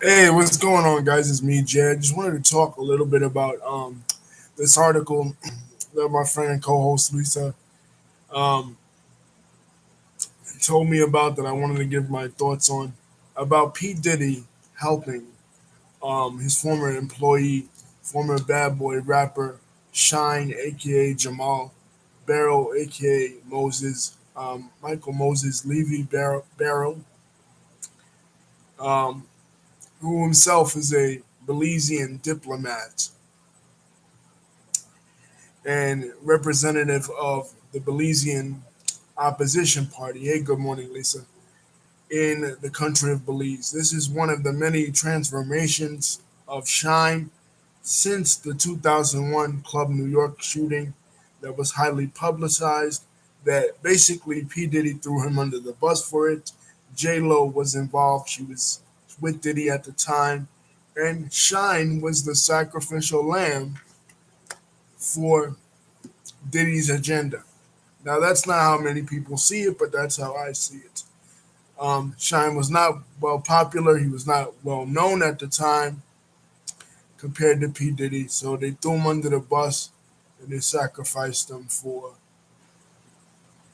Hey, what's going on, guys? It's me, Jed. Just wanted to talk a little bit about this article that my friend and co-host Lisa um, told me about that I wanted to give my thoughts on about P Diddy helping his former employee, former bad boy rapper Shyne, aka Jamal Barrow, aka Moses, Michael Moses Levy Barrow, um, who himself is a Belizean diplomat and representative of the Belizean opposition party. Hey, good morning, Lisa. In the country of Belize. This is one of the many transformations of Shyne since the 2001 Club New York shooting that was highly publicized. That basically P. Diddy threw him under the bus for it. J Lo was involved. She was with Diddy at the time. And Shyne was the sacrificial lamb for Diddy's agenda. Now, that's not how many people see it, but that's how I see it. Shyne was not well popular. He was not well known at the time compared to P. Diddy. So they threw him under the bus and they sacrificed him for,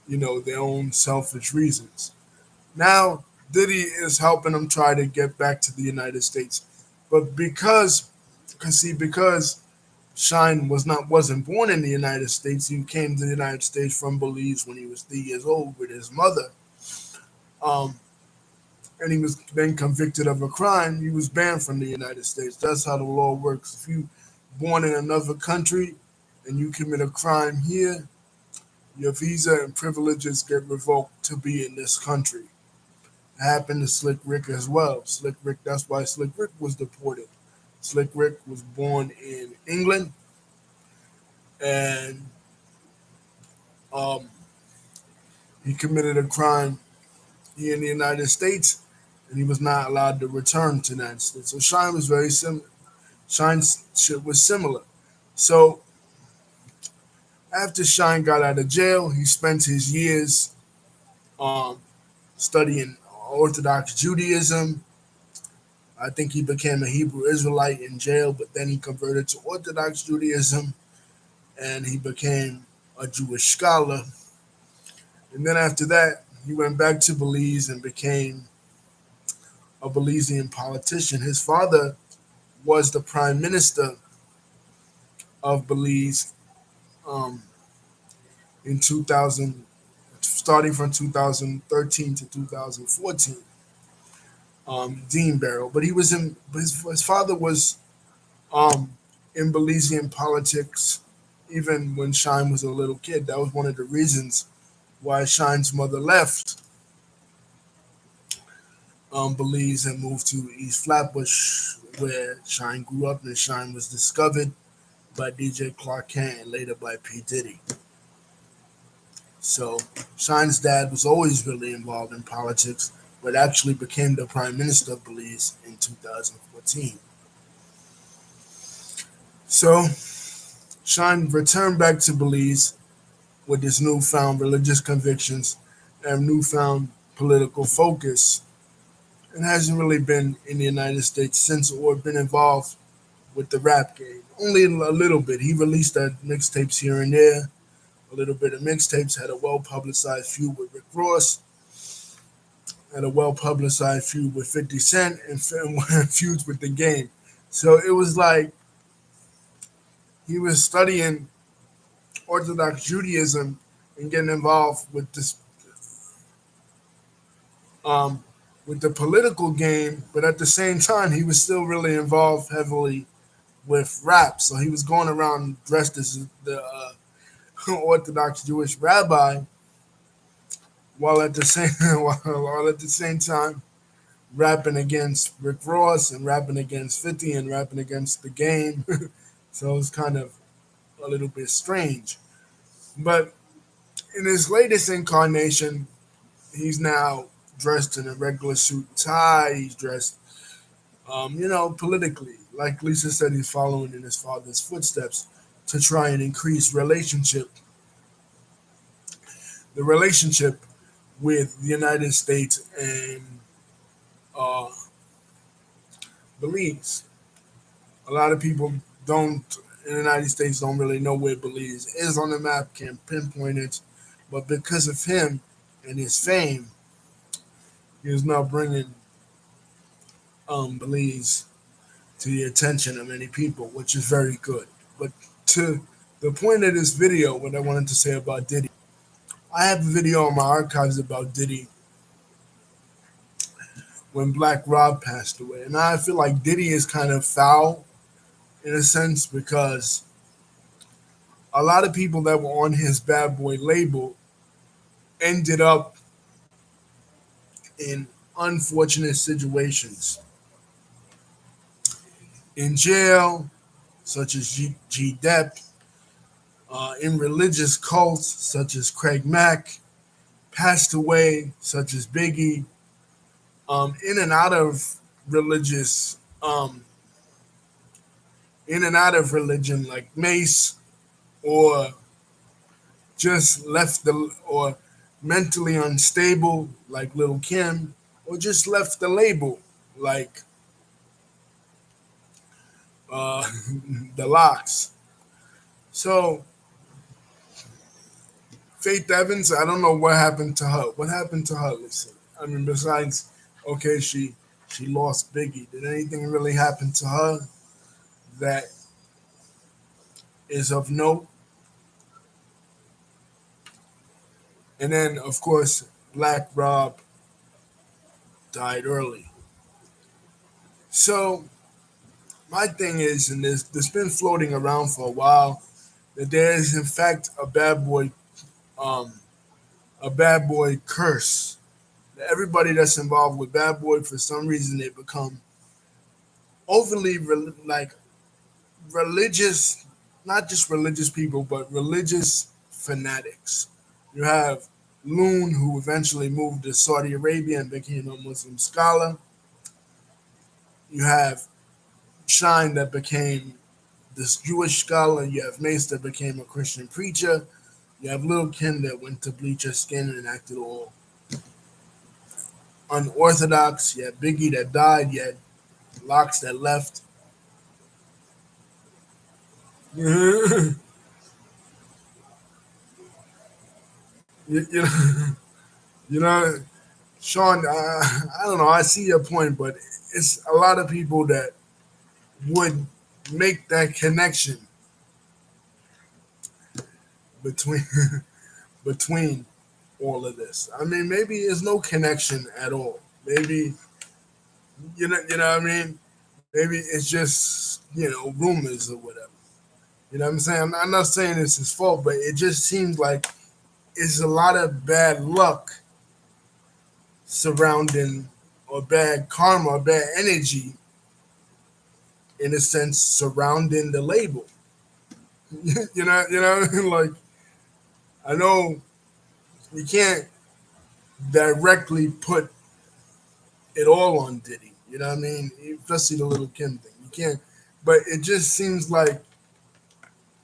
their own selfish reasons. Now, Diddy is helping him try to get back to the United States. But because Shyne wasn't born in the United States, he came to the United States from Belize when he was 3 years old with his mother. Um, and he was then convicted of a crime, he was banned from the United States. That's how the law works. If you born in another country and you commit a crime here, your visa and privileges get revoked to be in this country. It happened to Slick Rick as well. Slick Rick, that's why Slick Rick was deported. Slick Rick was born in England and um, he committed a crime here in the United States and he was not allowed to return to the United States. So Shine was very similar. Shine's shit was similar. So after Shine got out of jail, he spent his years um, studying Orthodox Judaism. I think he became a Hebrew Israelite in jail, but then he converted to Orthodox Judaism and he became a Jewish scholar. And then after that, he went back to Belize and became a Belizean politician. His father was the prime minister of Belize um, in 2000, starting from 2013 to 2014. Dean Barrow, but his father was um, in Belizean politics even when Shine was a little kid. That was one of the reasons why Shine's mother left Belize and moved to East Flatbush, where Shine grew up, and Shine was discovered by DJ Clark Kent and later by P. Diddy. So Shine's dad was always really involved in politics, but actually became the prime minister of Belize in 2014. So Shine returned back to Belize with his newfound religious convictions and newfound political focus, and hasn't really been in the United States since or been involved with the rap game. Only a little bit. He released that mixtapes here and there, a little bit of mixtapes, had a well publicized feud with Rick Ross, had a well publicized feud with 50 Cent, and feuds with the game. So it was like he was studying Orthodox Judaism and getting involved um, with the political game, but at the same time, he was still really involved heavily with rap. So he was going around dressed as the Orthodox Jewish rabbi, while at the same while at the same time rapping against Rick Ross and rapping against 50 and rapping against the game. So it was kind of a little bit strange. But in his latest incarnation, he's now dressed in a regular suit and tie. He's dressed, politically. Like Lisa said, he's following in his father's footsteps to try and increase the relationship with the United States and uh, Belize. A lot of people don't in the United States don't really know where Belize is on the map, can't pinpoint it, but because of him and his fame, he is now bringing Belize to the attention of many people, which is very good. But to the point of this video, what I wanted to say about Diddy, I have a video on my archives about Diddy when Black Rob passed away, and I feel like Diddy is kind of foul in a sense because a lot of people that were on his Bad Boy label ended up in unfortunate situations in jail, such as G. Depp, in religious cults, such as Craig Mack, passed away, such as Biggie, in and out of religious, in and out of religion, like Mace, or just left the, or mentally unstable, like Lil Kim, or just left the label, like uh, the Locks. So Faith Evans, I don't know what happened to her. What happened to her? Listen, I mean, besides, okay, she lost Biggie. Did anything really happen to her that is of note? And then, of course, Black Rob died early. So my thing is, and this been floating around for a while, that there is in fact um, a bad boy curse. That everybody that's involved with bad boy, for some reason, they become overly like religious, not just religious people, but religious fanatics. You have Loon, who eventually moved to Saudi Arabia and became a Muslim scholar. You have Shyne, that became this Jewish scholar. You have Mace, that became a Christian preacher. You have Lil Kim, that went to bleach her skin and acted all unorthodox. You had Biggie, that died. You had Locks, that left. you, you know, you know, Sean, I don't know. I see your point, but it's a lot of people that would make that connection between between all of this. I mean, maybe there's no connection at all. Maybe you know what I mean. Maybe it's just rumors or whatever. You know what I'm saying? I'm not saying it's his fault, but it just seems like it's a lot of bad luck surrounding, or bad karma, or bad energy, in a sense, surrounding the label. Like, I know you can't directly put it all on Diddy. You know what I mean? Especially the Little Kim thing. You can't, but it just seems like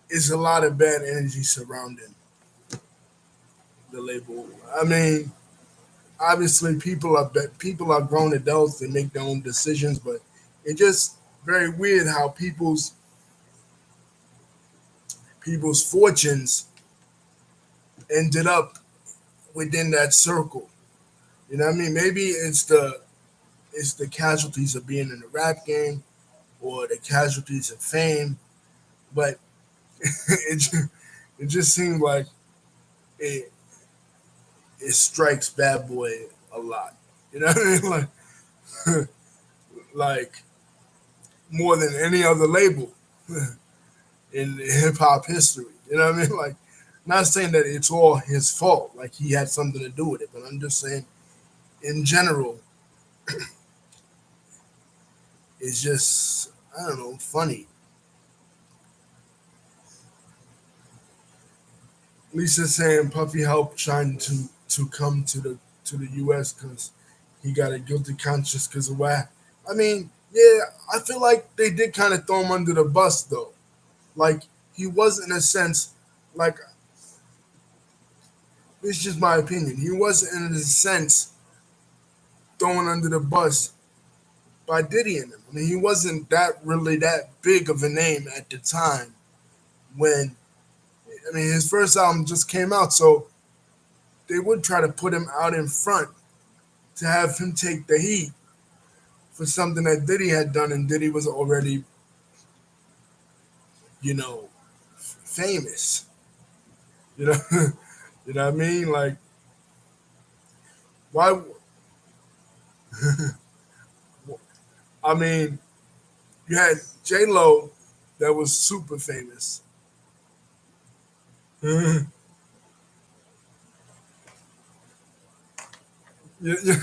it's a lot of bad energy surrounding the label. I mean, obviously people are grown adults. They make their own decisions, but it's just very weird how people's fortunes ended up within that circle. You know what I mean? Maybe it's the casualties of being in the rap game, or the casualties of fame, but it just seems like it it strikes Bad Boy a lot. You know what I mean? Like more than any other label in hip hop history. You know what I mean? Like, not saying that it's all his fault, like he had something to do with it, but I'm just saying in general, it's just, I don't know, funny. Lisa saying Puffy helped Shyne to come to the U.S. because he got a guilty conscience because of why. I mean, yeah, I feel like they did kind of throw him under the bus though. Like, he was, in a sense, like, this is just my opinion. He was, in a sense, thrown under the bus by Diddy and him. I mean, he wasn't that really that big of a name at the time when I mean his first album just came out, so they would try to put him out in front to have him take the heat for something that Diddy had done, and Diddy was already, you know, famous. You know, you know what I mean? Like, why? I mean, you had J Lo that was super famous. you, you,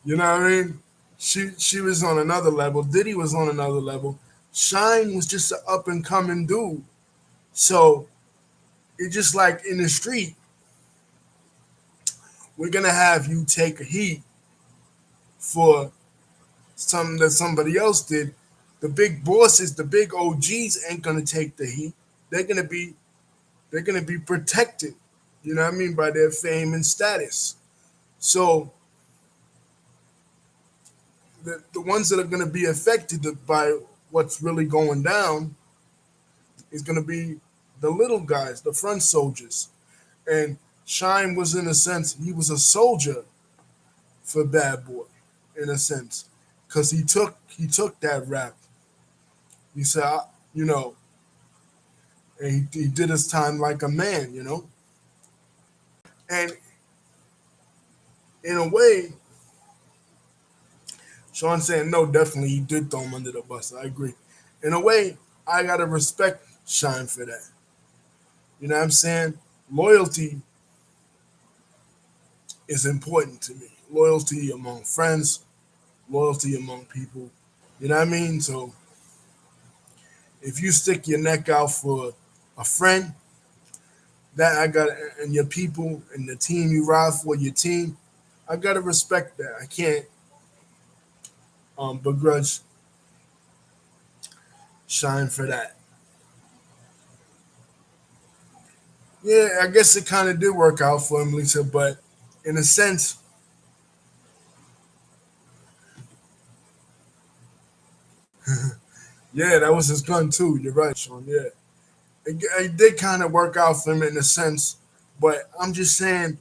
you know what I mean? She was on another level. Diddy was on another level. Shyne was just an up and coming dude. So it's just like in the street, we're gonna have you take a heat for something that somebody else did. The big bosses, the big OGs ain't gonna take the heat. They're gonna be they're gonna be protected. You know what I mean, by their fame and status. So the ones that are gonna be affected by what's really going down is gonna be the little guys, the front soldiers. And Shine was in a sense, he was a soldier for Bad Boy, in a sense. Cause he took that rap. He said, you know, and he did his time like a man, you know. And in a way, Sean saying no, definitely he did throw him under the bus. I agree. In a way, I gotta respect Shine for that. You know what I'm saying? Loyalty is important to me. Loyalty among friends, loyalty among people. You know what I mean? So if you stick your neck out for a friend, that I got, and your people and the team you ride for, your team, I gotta respect that. I can't begrudge Shine for that. Yeah, I guess it kind of did work out for him, Lisa, but in a sense, yeah, that was his gun too. You're right, Sean. Yeah, it did kind of work out for him in a sense, but I'm just saying,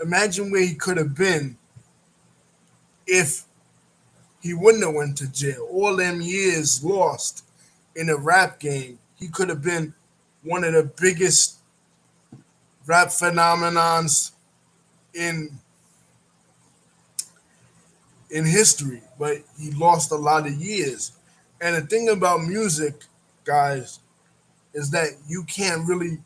imagine where he could have been if he wouldn't have went to jail. All them years lost in a rap game, he could have been one of the biggest rap phenomenons in in history, but he lost a lot of years. And the thing about music, guys, is that you can't really,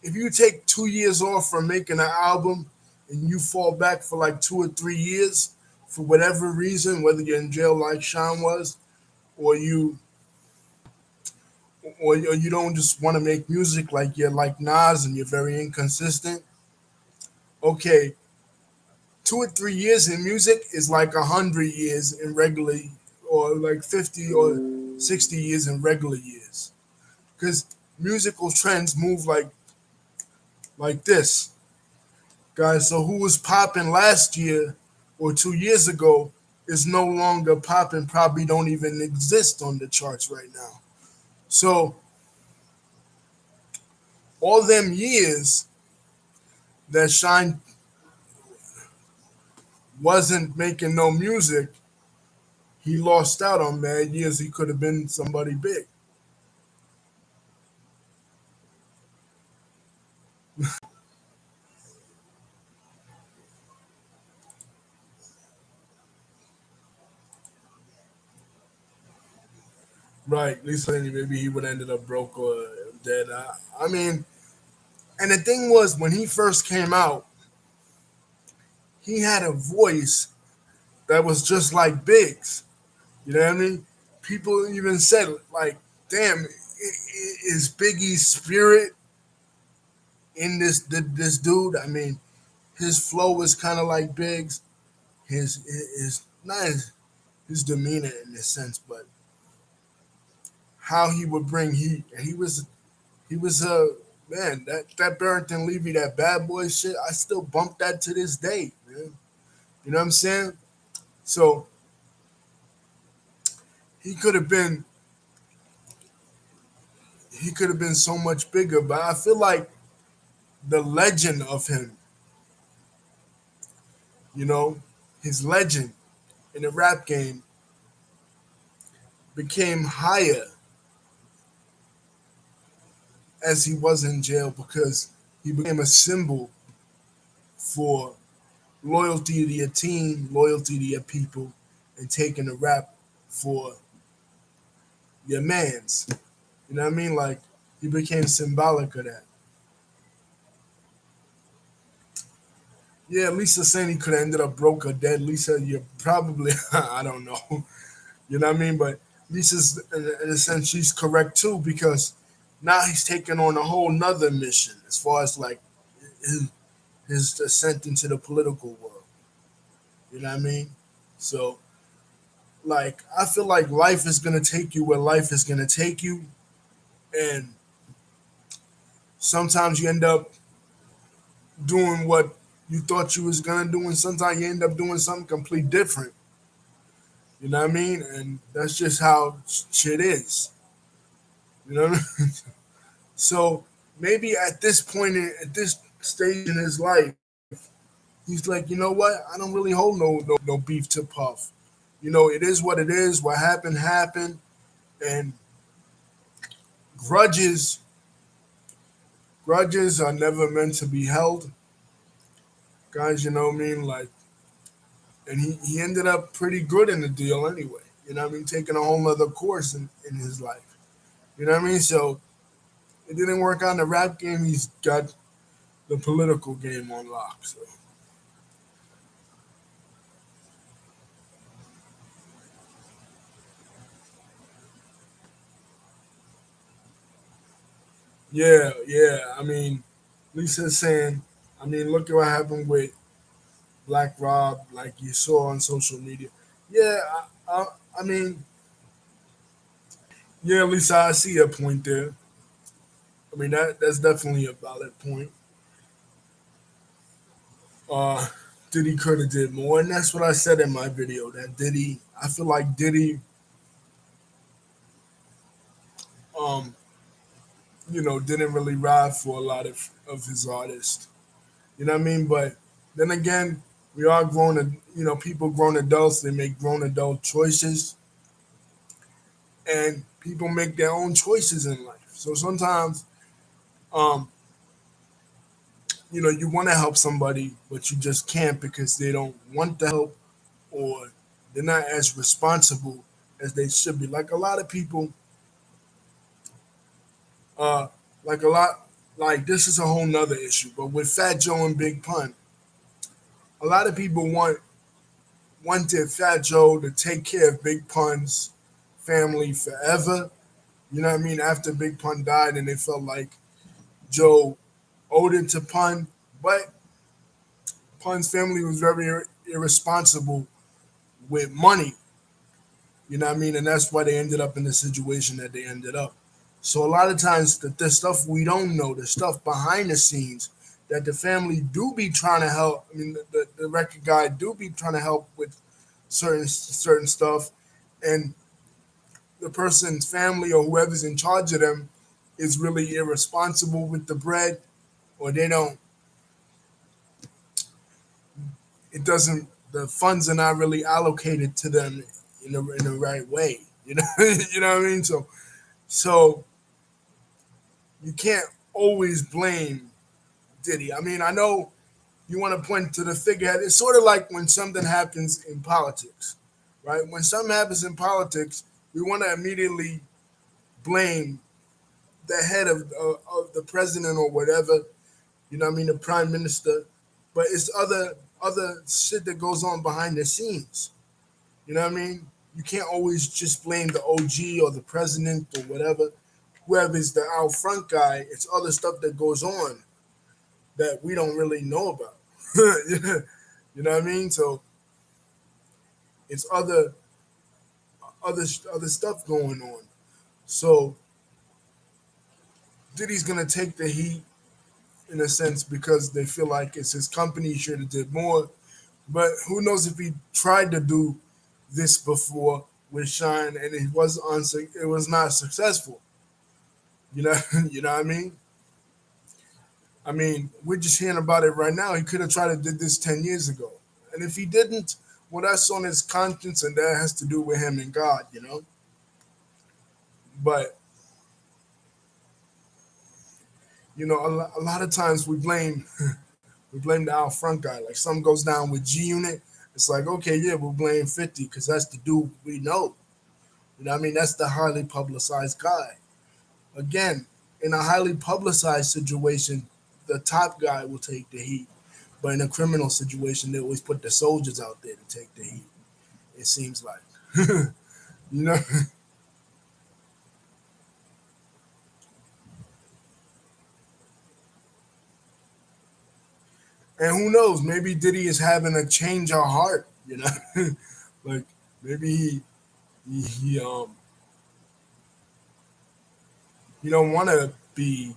if you take 2 years off from making an album and you fall back for like 2 or 3 years for whatever reason, whether you're in jail like Sean was, or or you don't just want to make music like you're like Nas and you're very inconsistent. Okay, 2 or 3 years in music is like 100 years in regular, or like 50 or 60 years in regular years. Because musical trends move like this, guys. So who was popping last year or 2 years ago is no longer popping. Probably don't even exist on the charts right now. So all them years that Shine wasn't making no music, he lost out on mad years. He could have been somebody big. Right. At least maybe he would have ended up broke or dead. I mean, and the thing was, when he first came out, he had a voice that was just like Biggs. You know what I mean? People even said, like, damn, is Biggie's spirit in this dude? I mean, his flow was kind of like Biggs. His not his demeanor in this sense, but how he would bring heat. And he was man, that Barrington Levy, that bad boy shit, I still bump that to this day, man. You know what I'm saying? So he could have been he could have been so much bigger, but I feel like the legend of him, you know, his legend in the rap game became higher as he was in jail because he became a symbol for loyalty to your team, loyalty to your people, and taking the rap for your mans. You know what I mean? Like he became symbolic of that. Yeah, Lisa saying he could have ended up broke or dead. Lisa, you're probably I don't know. You know what I mean? But Lisa's in a sense she's correct too because now he's taking on a whole nother mission as far as like his, his ascent into the political world. You know what I mean? So like I feel like life is gonna take you where life is gonna take you, and sometimes you end up doing what you thought you was gonna do, and sometimes you end up doing something completely different. You know what I mean? And that's just how shit is. You know what I mean? So maybe at this point, at this stage in his life, he's like, you know what? I don't really hold no beef to Puff. You know, it is what it is. What happened happened, and grudges grudges are never meant to be held, guys. You know what I mean? Like, and he ended up pretty good in the deal anyway. You know what I mean? Taking a whole other course in his life. You know what I mean? So it didn't work on the rap game. He's got the political game on lock. So yeah, yeah. I mean, Lisa's saying, I mean, look at what happened with Black Rob, like you saw on social media. Yeah, I mean, yeah, Lisa, I see your point there. I mean, that's definitely a valid point. Uh, Diddy could have did more, and that's what I said in my video. That Diddy, I feel like Diddy, um, didn't really ride for a lot of his artists. You know what I mean? But then again, we are people grown adults. They make grown adult choices, and people make their own choices in life. So sometimes, um, you want to help somebody, but you just can't because they don't want the help or they're not as responsible as they should be. Like a lot of people, uh, like a lot, like this is a whole nother issue. But with Fat Joe and Big Pun, a lot of people wanted Fat Joe to take care of Big Pun's family forever. You know what I mean? After Big Pun died, and they felt like Joe owed it to Pun, but Pun's family was very irresponsible with money. You know what I mean? And that's why they ended up in the situation that they ended up. So a lot of times the stuff we don't know, the stuff behind the scenes that the family do be trying to help. I mean, the record guy do be trying to help with certain stuff, and the person's family or whoever's in charge of them is really irresponsible with the bread, or they don't. It doesn't. The funds are not really allocated to them in the right way. You know, you know what I mean. So you can't always blame Diddy. I mean, I know you want to point to the figurehead. It's sort of like when something happens in politics, right? When something happens in politics, we want to immediately blame the head of the president or whatever. You know what I mean? The prime minister. But it's other shit that goes on behind the scenes. You know what I mean? You can't always just blame the OG or the president or whatever. Whoever's the out front guy, it's other stuff that goes on that we don't really know about. You know what I mean? So it's other stuff going on. So Diddy's gonna take the heat in a sense because they feel like it's his company. He should have did more. But who knows if he tried to do this before? with Shyne, and it was not successful. You know, you know what I mean? I mean, we're just hearing about it right now. He could have tried to did this 10 years ago, and if he didn't, well, that's on his conscience, and that has to do with him and God. You know, but a lot of times we blame the out front guy. Like something goes down with G Unit, it's like okay, yeah, we'll blame 50 because that's the dude we know. You know what I mean? That's the highly publicized guy. Again, in a highly publicized situation, the top guy will take the heat. But in a criminal situation, they always put the soldiers out there to take the heat. It seems like, you know. And who knows? Maybe Diddy is having a change of heart. You know, like maybe he he don't want to be,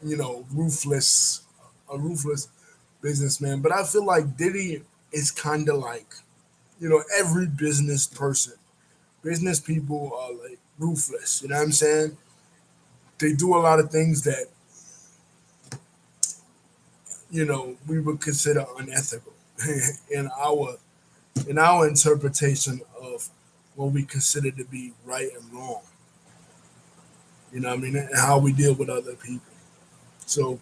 ruthless, a ruthless businessman. But I feel like Diddy is kind of like, every business person. Business people are like ruthless. You know what I'm saying? They do a lot of things that we would consider unethical in our interpretation of what we consider to be right and wrong. You know what I mean? And how we deal with other people. So,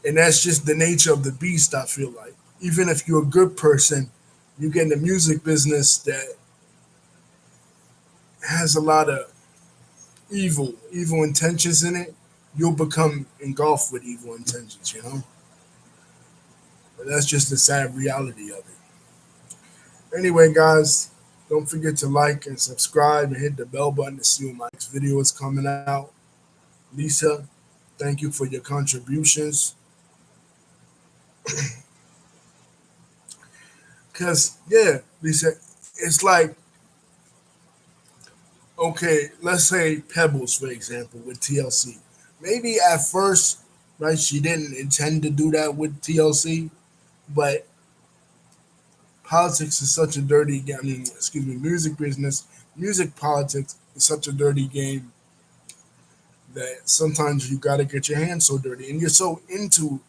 and that's just the nature of the beast. I feel like even if you're a good person, you get in the music business that has a lot of evil intentions in it, you'll become engulfed with evil intentions, But that's just the sad reality of it. Anyway, guys, don't forget to like and subscribe and hit the bell button to see when my next video is coming out. Lisa, thank you for your contributions. Because, yeah, Lisa, it's like, okay, let's say Pebbles, for example, with TLC. Maybe at first, right, she didn't intend to do that with TLC, but politics is such a dirty game. I mean, excuse me, music politics is such a dirty game that sometimes you got to get your hands so dirty, and you're so into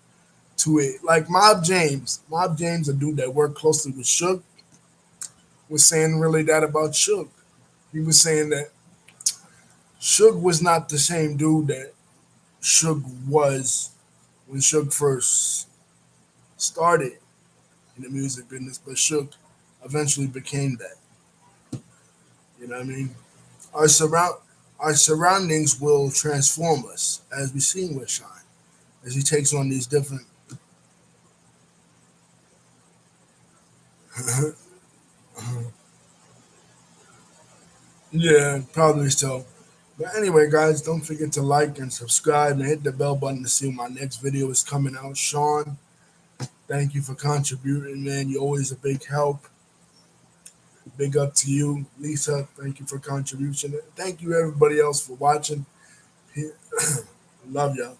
to it. Like Mob James, a dude that worked closely with Suge, was saying really that about Suge. He was saying that Suge was not the same dude that Suge was when Suge first started in the music business, but Suge eventually became that. You know what I mean? Our surround our surroundings will transform us, as we've seen with Shyne, as he takes on these different. Yeah, probably so. But anyway, guys, don't forget to like and subscribe and hit the bell button to see when my next video is coming out. Sean, thank you for contributing, man. You're always a big help. Big up to you, Lisa. Thank you for contribution. Thank you everybody else for watching. Love y'all.